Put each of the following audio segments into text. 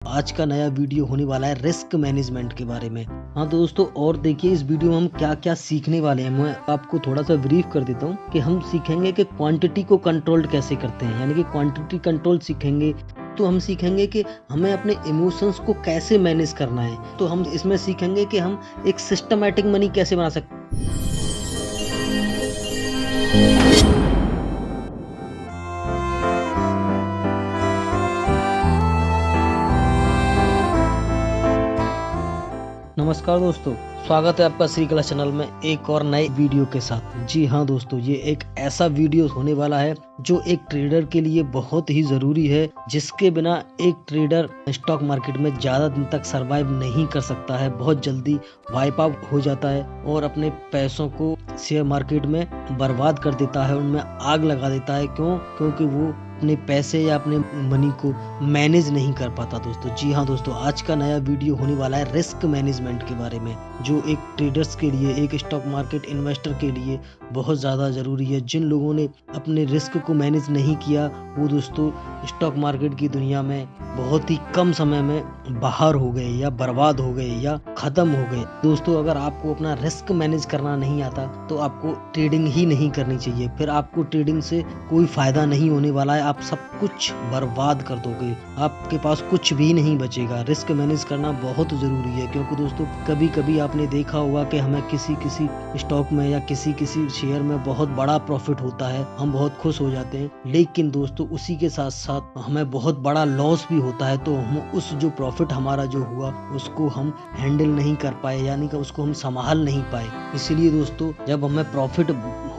आज का नया वीडियो होने वाला है रिस्क मैनेजमेंट के बारे में। हाँ दोस्तों, और देखिए इस वीडियो में हम क्या क्या सीखने वाले हैं। मैं आपको थोड़ा सा ब्रीफ कर देता हूँ कि हम सीखेंगे कि क्वांटिटी को कंट्रोल कैसे करते हैं, यानी कि क्वांटिटी कंट्रोल सीखेंगे। तो हम सीखेंगे कि हमें अपने इमोशंस को कैसे मैनेज करना है। तो हम इसमें सीखेंगे कि हम एक सिस्टमैटिक मनी कैसे बना सकते हैं। नमस्कार दोस्तों, स्वागत है आपका श्री कला चैनल में एक और नए वीडियो के साथ। जी हाँ दोस्तों, ये एक ऐसा वीडियो होने वाला है जो एक ट्रेडर के लिए बहुत ही ज़रूरी है, जिसके बिना एक ट्रेडर स्टॉक मार्केट में ज़्यादा दिन तक सरवाइव नहीं कर सकता है। बहुत जल्दी वाइप आउट हो जाता है और अपने पैसों को शेयर मार्केट में बर्बाद कर देता है, उनमें आग लगा देता है। क्योंकि वो अपने पैसे या अपने मनी को मैनेज नहीं कर पाता दोस्तों। जी हाँ दोस्तों, आज का नया वीडियो होने वाला है रिस्क मैनेजमेंट के बारे में, जो एक ट्रेडर्स के लिए, एक स्टॉक मार्केट इन्वेस्टर के लिए बहुत ज़्यादा ज़रूरी है। जिन लोगों ने अपने रिस्क को मैनेज नहीं किया, वो दोस्तों स्टॉक मार्केट की दुनिया में बहुत ही कम समय में बाहर हो गए या बर्बाद हो गए या ख़त्म हो गए। दोस्तों, अगर आपको अपना रिस्क मैनेज करना नहीं आता तो आपको ट्रेडिंग ही नहीं करनी चाहिए। फिर आपको ट्रेडिंग से कोई फ़ायदा नहीं होने वाला है, आप सब कुछ बर्बाद कर दोगे, आपके पास कुछ भी नहीं बचेगा। रिस्क मैनेज करना बहुत ज़रूरी है, क्योंकि दोस्तों कभी कभी आपने देखा होगा कि हमें किसी स्टॉक में या किसी शेयर में बहुत बड़ा प्रॉफिट होता है, हम बहुत खुश हो जाते हैं। लेकिन दोस्तों उसी के साथ साथ हमें बहुत बड़ा लॉस भी होता है, तो हम उस जो प्रॉफिट हमारा जो हुआ उसको हम हैंडल नहीं कर पाए, यानी कि उसको हम संभाल नहीं पाए। इसलिए दोस्तों जब हमें प्रॉफिट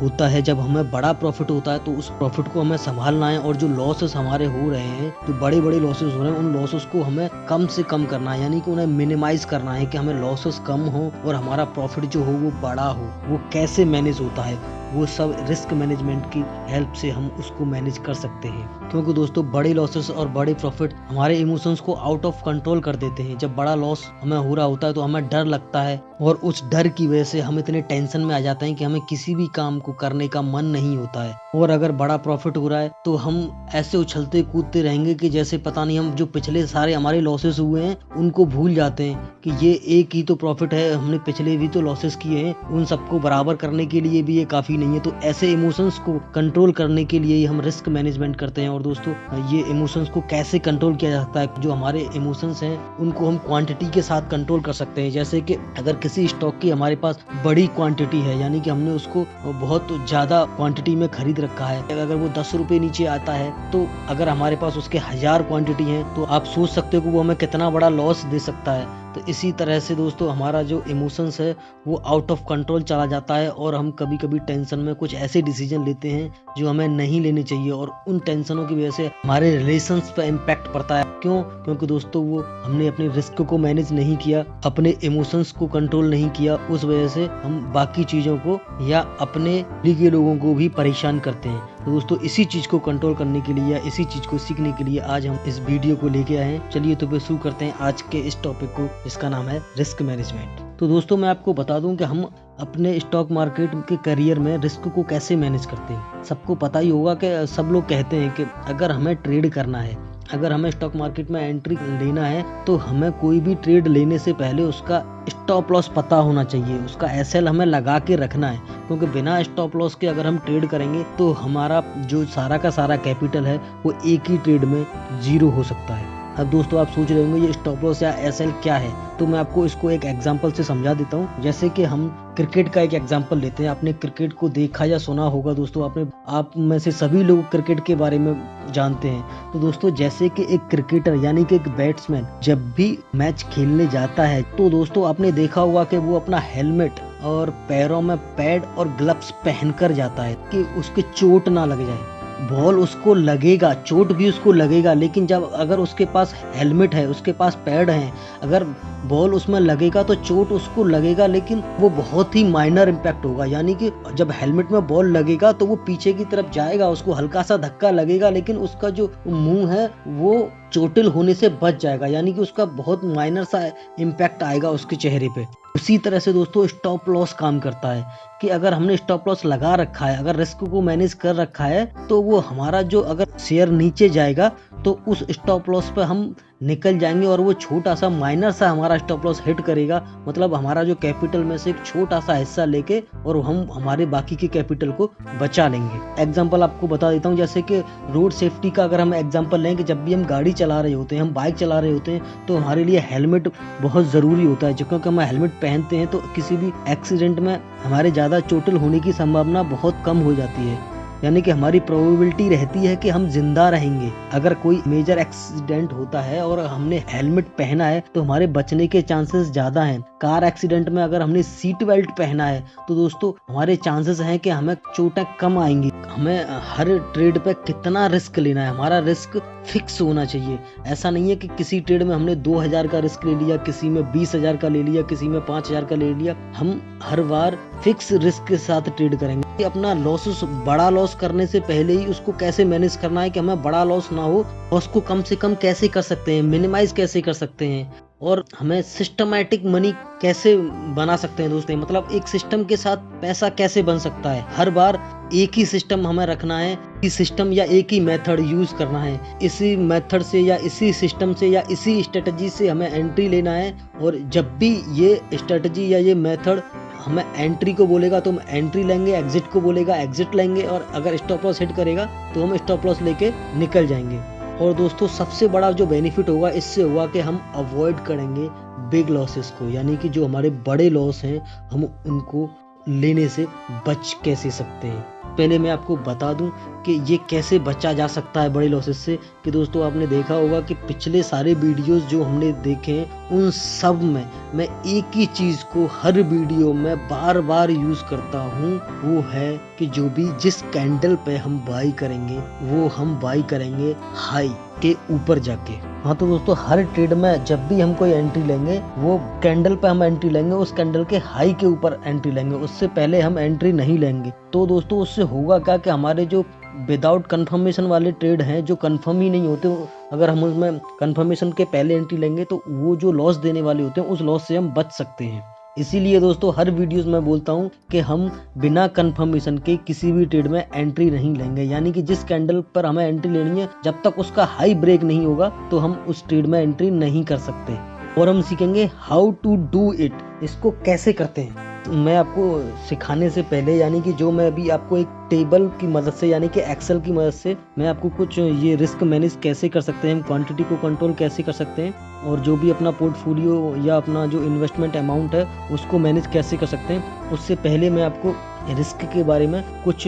होता है, जब हमें बड़ा प्रॉफिट होता है, तो उस प्रॉफिट को हमें संभालना है। और जो लॉसेस हमारे हो रहे हैं, जो बड़े बड़े लॉसेस हो रहे हैं, उन लॉसेस को हमें कम से कम करना है, यानी कि उन्हें मिनिमाइज करना है कि हमें लॉसेस कम हो और हमारा प्रॉफिट जो हो वो बड़ा हो। वो कैसे मैनेज होता है, वो सब रिस्क मैनेजमेंट की हेल्प से हम उसको मैनेज कर सकते हैं। क्योंकि दोस्तों बड़े लॉसेस और बड़े प्रॉफिट हमारे इमोशंस को आउट ऑफ कंट्रोल कर देते हैं। जब बड़ा लॉस हमें हो रहा होता है तो हमें डर लगता है, और उस डर की वजह से हम इतने टेंशन में आ जाते हैं कि हमें किसी भी काम को करने का मन नहीं होता है। और अगर बड़ा प्रॉफिट हो रहा है तो हम ऐसे उछलते कूदते रहेंगे कि जैसे पता नहीं, हम जो पिछले सारे हमारे लॉसेस हुए हैं उनको भूल जाते हैं कि ये एक ही तो प्रॉफिट है, हमने पिछले भी तो लॉसेस किए हैं, उन सबको बराबर करने के लिए भी ये काफी नहीं है। तो ऐसे इमोशंस को कंट्रोल करने के लिए हम रिस्क मैनेजमेंट करते हैं। और दोस्तों ये इमोशंस को कैसे कंट्रोल किया जा सकता है, जो हमारे इमोशंस हैं उनको हम क्वांटिटी के साथ कंट्रोल कर सकते हैं। जैसे कि अगर किसी स्टॉक की हमारे पास बड़ी क्वांटिटी है, यानी कि हमने उसको बहुत ज्यादा क्वांटिटी में खरीद रखा है, अगर वो 10 रुपए नीचे आता है, तो अगर हमारे पास उसके 1000 क्वांटिटी है तो आप सोच सकते हो कि वो हमें कितना बड़ा लॉस दे सकता है। तो इसी तरह से दोस्तों हमारा जो इमोशंस है वो आउट ऑफ कंट्रोल चला जाता है, और हम कभी कभी टेंशन में कुछ ऐसे डिसीजन लेते हैं जो हमें नहीं लेने चाहिए, और उन टेंशनों की वजह से हमारे रिलेशंस पे इम्पैक्ट पड़ता है। क्योंकि दोस्तों वो हमने अपने रिस्क को मैनेज नहीं किया, अपने इमोशंस को कंट्रोल नहीं किया, उस वजह से हम बाकी चीजों को या अपने लिए लोगों को भी परेशान करते हैं। तो दोस्तों इसी चीज को कंट्रोल करने के लिए या इसी चीज को सीखने के लिए आज हम इस वीडियो को लेके आए हैं। चलिए तो फिर शुरू करते हैं आज के इस टॉपिक को, जिसका नाम है रिस्क मैनेजमेंट। तो दोस्तों मैं आपको बता दूं कि हम अपने स्टॉक मार्केट के करियर में रिस्क को कैसे मैनेज करते हैं। सबको पता ही होगा कि सब लोग कहते हैं कि अगर हमें ट्रेड करना है, अगर हमें स्टॉक मार्केट में एंट्री लेना है, तो हमें कोई भी ट्रेड लेने से पहले उसका स्टॉप लॉस पता होना चाहिए, उसका एसएल हमें लगा के रखना है। क्योंकि बिना स्टॉप लॉस के अगर हम ट्रेड करेंगे तो हमारा जो सारा का सारा कैपिटल है वो एक ही ट्रेड में जीरो हो सकता है। अब दोस्तों आप सोच रहे होंगे ये स्टॉप लॉस या एसएल क्या है, तो मैं आपको इसको एक एग्जांपल से समझा देता हूँ। जैसे कि हम क्रिकेट का एक एग्जांपल लेते हैं। आपने क्रिकेट को देखा या सुना होगा दोस्तों, आप में से सभी लोग क्रिकेट के बारे में जानते हैं। तो दोस्तों जैसे कि एक क्रिकेटर यानी कि एक बैट्समैन जब भी मैच खेलने जाता है, तो दोस्तों आपने देखा होगा कि वो अपना हेलमेट और पैरों में पैड और ग्लव्स पहनकर जाता है कि उसके चोट ना लग जाए। बॉल उसको लगेगा, चोट भी उसको लगेगा, लेकिन जब अगर उसके पास हेलमेट है, उसके पास पैड है, अगर बॉल उसमें लगेगा तो चोट उसको लगेगा, लेकिन वो बहुत ही माइनर इम्पैक्ट होगा। यानी कि जब हेलमेट में बॉल लगेगा तो वो पीछे की तरफ जाएगा, उसको हल्का सा धक्का लगेगा, लेकिन उसका जो मुंह है वो चोटिल होने से बच जाएगा, यानी कि उसका बहुत माइनर सा इम्पैक्ट आएगा उसके चेहरे पे। उसी तरह से दोस्तों स्टॉप लॉस काम करता है कि अगर हमने स्टॉप लॉस लगा रखा है, अगर रिस्क को मैनेज कर रखा है, तो वो हमारा जो अगर शेयर नीचे जाएगा तो उस स्टॉप लॉस पे हम निकल जाएंगे और वो छोटा सा माइनर सा हमारा स्टॉप लॉस हिट करेगा, मतलब हमारा जो कैपिटल में से एक छोटा सा हिस्सा लेके और हम हमारे बाकी के कैपिटल को बचा लेंगे। एग्जाम्पल आपको बता देता हूँ, जैसे कि रोड सेफ्टी का अगर हम एग्जाम्पल लें कि जब भी हम गाड़ी चला रहे होते हैं, हम बाइक चला रहे होते हैं, तो हमारे लिए हेलमेट बहुत ज़रूरी होता है। क्योंकि हम हेलमेट पहनते हैं तो किसी भी एक्सीडेंट में हमारे ज़्यादा चोटिल होने की संभावना बहुत कम हो जाती है, यानी कि हमारी प्रोबेबिलिटी रहती है कि हम जिंदा रहेंगे। अगर कोई मेजर एक्सीडेंट होता है और हमने हेलमेट पहना है तो हमारे बचने के चांसेस ज़्यादा हैं। कार एक्सीडेंट में अगर हमने सीट बेल्ट पहना है तो दोस्तों हमारे चांसेस हैं कि हमें चोटें कम आएंगी। हमें हर ट्रेड पे कितना रिस्क लेना है, हमारा रिस्क फिक्स होना चाहिए। ऐसा नहीं है कि किसी ट्रेड में हमने 2000 का रिस्क ले लिया, किसी में 20,000 का ले लिया, किसी में 5000 का ले लिया। हम हर बार फिक्स रिस्क के साथ ट्रेड करेंगे। अपना लॉस, बड़ा लॉस करने से पहले ही उसको कैसे मैनेज करना है कि हमें बड़ा लॉस ना हो, और उसको कम से कम कैसे कर सकते हैं, मिनिमाइज कैसे कर सकते हैं, और हमें सिस्टमैटिक मनी कैसे बना सकते हैं दोस्तों। मतलब एक सिस्टम के साथ पैसा कैसे बन सकता है। हर बार एक ही सिस्टम हमें रखना है, इस सिस्टम या एक ही मेथड यूज करना है। इसी मेथड से या इसी सिस्टम से या इसी स्ट्रेटजी से हमें एंट्री लेना है, और जब भी ये स्ट्रेटजी या ये मेथड हमें एंट्री को बोलेगा तो हम एंट्री लेंगे, एग्जिट को बोलेगा एग्जिट लेंगे, और अगर स्टॉप लॉस हिट करेगा तो हम स्टॉप लॉस लेके निकल जाएंगे। और दोस्तों सबसे बड़ा जो बेनिफिट होगा इससे होगा कि हम अवॉइड करेंगे बिग लॉसेस को, यानी कि जो हमारे बड़े लॉस हैं हम उनको लेने से बच कैसे सकते हैं। पहले मैं आपको बता दूं कि ये कैसे बचा जा सकता है बड़े लॉसेस से। कि दोस्तों आपने देखा होगा कि पिछले सारे वीडियोस जो हमने देखे हैं उन सब में मैं एक ही चीज़ को हर वीडियो में बार बार यूज़ करता हूँ, वो है कि जो भी जिस कैंडल पे हम बाई करेंगे वो हम बाई करेंगे हाई के ऊपर जाके। हाँ तो दोस्तों हर ट्रेड में जब भी हम कोई एंट्री लेंगे वो कैंडल पे हम एंट्री लेंगे, उस कैंडल के हाई के ऊपर एंट्री लेंगे, उससे पहले हम एंट्री नहीं लेंगे। तो दोस्तों उससे होगा क्या कि हमारे जो विदाउट कंफर्मेशन वाले ट्रेड हैं, जो कंफर्म ही नहीं होते, अगर हम उसमें कंफर्मेशन के पहले एंट्री लेंगे तो वो जो लॉस देने वाले होते हैं उस लॉस से हम बच सकते हैं। इसीलिए दोस्तों हर वीडियोस में बोलता हूँ कि हम बिना कंफर्मेशन के किसी भी ट्रेड में एंट्री नहीं लेंगे, यानी कि जिस कैंडल पर हमें एंट्री लेनी है जब तक उसका हाई ब्रेक नहीं होगा तो हम उस ट्रेड में एंट्री नहीं कर सकते। और हम सीखेंगे हाउ टू डू इट, इसको कैसे करते हैं। तो मैं आपको सिखाने से पहले, यानी कि जो मैं अभी आपको एक टेबल की मदद से, यानी कि एक्सेल की मदद से मैं आपको कुछ ये रिस्क मैनेज कैसे कर सकते हैं, हम क्वांटिटी को कंट्रोल कैसे कर सकते हैं, और जो भी अपना पोर्टफोलियो या अपना जो इन्वेस्टमेंट अमाउंट है उसको मैनेज कैसे कर सकते हैं, उससे पहले मैं आपको रिस्क के बारे में कुछ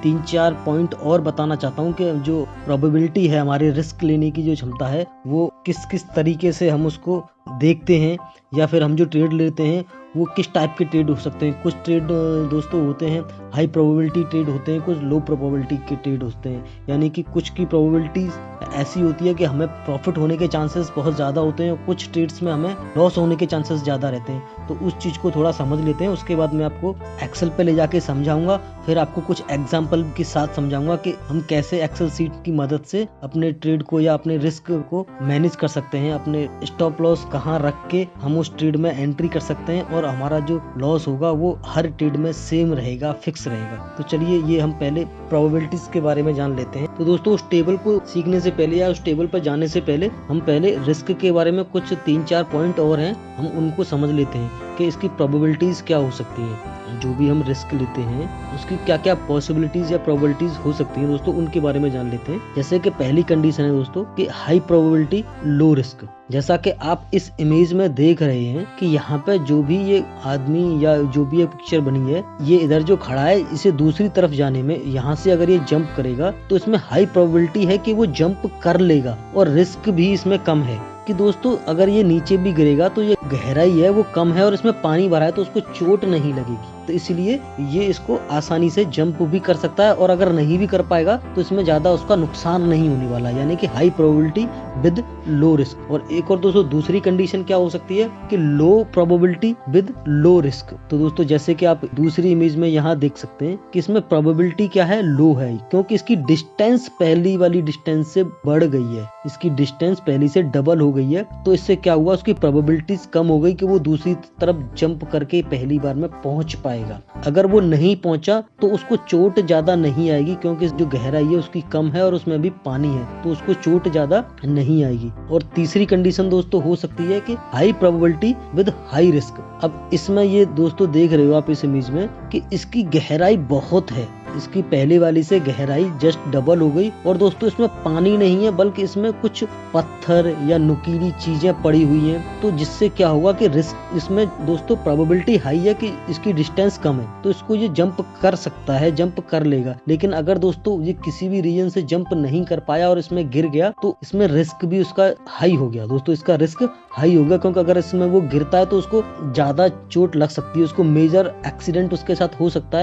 3-4 पॉइंट और बताना चाहता हूँ कि जो प्रोबेबिलिटी है हमारे रिस्क लेने की जो क्षमता है वो किस किस तरीके से हम उसको देखते हैं, या फिर हम जो ट्रेड लेते हैं वो किस टाइप के ट्रेड हो सकते हैं। कुछ ट्रेड दोस्तों होते हैं हाई प्रोबेबिलिटी ट्रेड होते हैं, कुछ लो प्रोबेबिलिटी के ट्रेड होते हैं, यानी कि कुछ की प्रोबेबिलिटी ऐसी होती है कि हमें प्रॉफिट होने के चांसेस बहुत ज़्यादा होते हैं, और कुछ ट्रेड्स में हमें लॉस होने के चांसेस ज़्यादा रहते हैं। तो उस चीज़ को थोड़ा समझ लेते हैं, उसके बाद मैं आपको एक्सेल पे ले जाके समझाऊंगा, फिर आपको कुछ एग्जाम्पल के साथ समझाऊंगा कि हम कैसे एक्सेल सीट की मदद से अपने ट्रेड को या अपने रिस्क को मैनेज कर सकते हैं, अपने स्टॉप लॉस कहाँ रख के हम उस ट्रेड में एंट्री कर सकते हैं, और हमारा जो लॉस होगा वो हर ट्रेड में सेम रहेगा, फिक्स रहेगा। तो चलिए ये हम पहले प्रोबेबिलिटीज के बारे में जान लेते हैं। तो दोस्तों उस टेबल को सीखने से पहले या उस टेबल पर जाने से पहले हम पहले रिस्क के बारे में कुछ 3-4 पॉइंट और हैं, हम उनको समझ लेते हैं कि इसकी प्रोबेबिलिटीज क्या हो सकती हैं। जो भी हम रिस्क लेते हैं उसकी क्या क्या पॉसिबिलिटीज या प्रोबेबिलिटीज हो सकती हैं दोस्तों, उनके बारे में जान लेते हैं। जैसे कि पहली कंडीशन है दोस्तों कि हाई प्रोबेबिलिटी लो रिस्क। जैसा कि आप इस इमेज में देख रहे हैं कि यहाँ पे जो भी ये आदमी या जो भी ये पिक्चर बनी है, ये इधर जो खड़ा है इसे दूसरी तरफ जाने में, यहाँ से अगर ये जंप करेगा तो इसमें हाई प्रोबेबिलिटी है कि वो जंप कर लेगा, और रिस्क भी इसमें कम है कि दोस्तों अगर ये नीचे भी गिरेगा तो ये गहराई है वो कम है और इसमें पानी भरा है तो उसको चोट नहीं लगेगी, तो इसलिए ये इसको आसानी से जंप भी कर सकता है, और अगर नहीं भी कर पाएगा तो इसमें ज्यादा उसका नुकसान नहीं होने वाला, यानी कि high probability with low risk. और एक और दोस्तों दूसरी कंडीशन क्या हो सकती है कि लो प्रोबेबिलिटी विद लो रिस्क। तो दोस्तों जैसे कि आप दूसरी इमेज में यहाँ देख सकते हैं कि इसमें प्रोबेबिलिटी क्या है, लो है, क्योंकि इसकी डिस्टेंस पहली वाली डिस्टेंस से बढ़ गई है, इसकी डिस्टेंस पहली से डबल हो गई है, तो इससे क्या हुआ उसकी प्रोबेबिलिटीज कम हो गई कि वो दूसरी तरफ जंप करके पहली बार में पहुंच पाएगा। पाएगा। अगर वो नहीं पहुंचा तो उसको चोट ज्यादा नहीं आएगी, क्योंकि जो गहराई है उसकी कम है और उसमें भी पानी है, तो उसको चोट ज्यादा नहीं आएगी। और तीसरी कंडीशन दोस्तों हो सकती है कि high probability with high risk. अब इसमें ये दोस्तों देख रहे हो आप इस इमेज में कि इसकी गहराई बहुत है, इसकी पहले वाली से गहराई जस्ट डबल हो गई। और दोस्तों इसमें पानी नहीं है, बल्कि इसमें कुछ पत्थर या नुकीली चीजें पड़ी हुई हैं, तो जिससे क्या होगा कि रिस्क इसमें दोस्तों प्रोबेबिलिटी हाई है कि इसकी डिस्टेंस कम है, तो इसको ये जंप कर सकता है, जंप कर लेगा। लेकिन अगर दोस्तों ये किसी भी रीजन से जंप नहीं कर पाया और इसमें गिर गया, तो इसमें रिस्क भी उसका हाई हो गया दोस्तों, इसका रिस्क हाई होगा, क्योंकि अगर इसमें वो गिरता है तो उसको ज्यादा चोट लग सकती है, उसको मेजर एक्सीडेंट उसके साथ हो सकता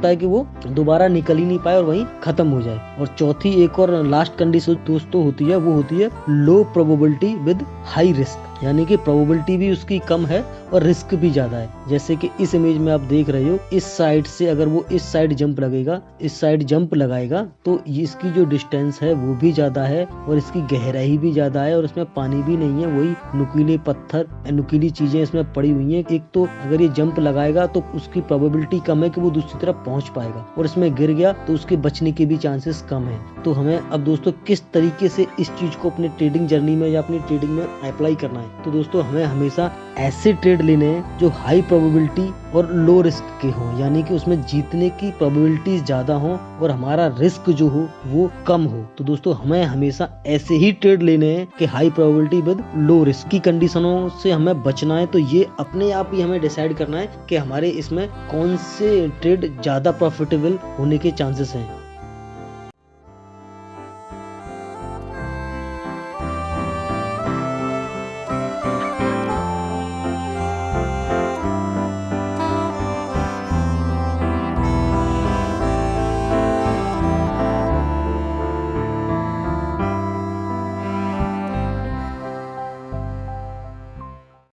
है कि वो दोबारा निकल ही नहीं पाए और वहीं खत्म हो जाए। और चौथी एक और लास्ट कंडीशन दोस्तों होती है, वो होती है लो प्रोबेबिलिटी विद हाई रिस्क, यानी कि प्रोबेबिलिटी भी उसकी कम है और रिस्क भी ज्यादा है। जैसे कि इस इमेज में आप देख रहे हो, इस साइड से अगर वो इस साइड जंप लगाएगा तो इसकी जो डिस्टेंस है वो भी ज्यादा है और इसकी गहराई भी ज्यादा है और इसमें पानी भी नहीं है, वही नुकीले पत्थर, नुकीली चीजें इसमें पड़ी हुई हैं। एक तो अगर ये जंप लगाएगा तो उसकी प्रोबेबिलिटी कम है कि वो दूसरी तरफ पहुंच पाएगा, और इसमें गिर गया तो उसके बचने के भी चांसेस कम है। तो हमें अब दोस्तों किस तरीके से इस चीज को अपने ट्रेडिंग जर्नी में या अपनी ट्रेडिंग में अप्लाई करना है, तो दोस्तों हमें हमेशा ऐसे ट्रेड लेने हैं जो हाई प्रोबेबिलिटी और लो रिस्क के हों, यानी कि उसमें जीतने की प्रोबेबिलिटी ज्यादा हो और हमारा रिस्क जो हो वो कम हो। तो दोस्तों हमें हमेशा ऐसे ही ट्रेड लेने हैं कि high probability with low risk की कंडीशनों से हमें बचना है। तो ये अपने आप ही हमें डिसाइड करना है कि हमारे इसमें कौन से ट्रेड ज्यादा प्रॉफिटेबल होने के चांसेस हैं।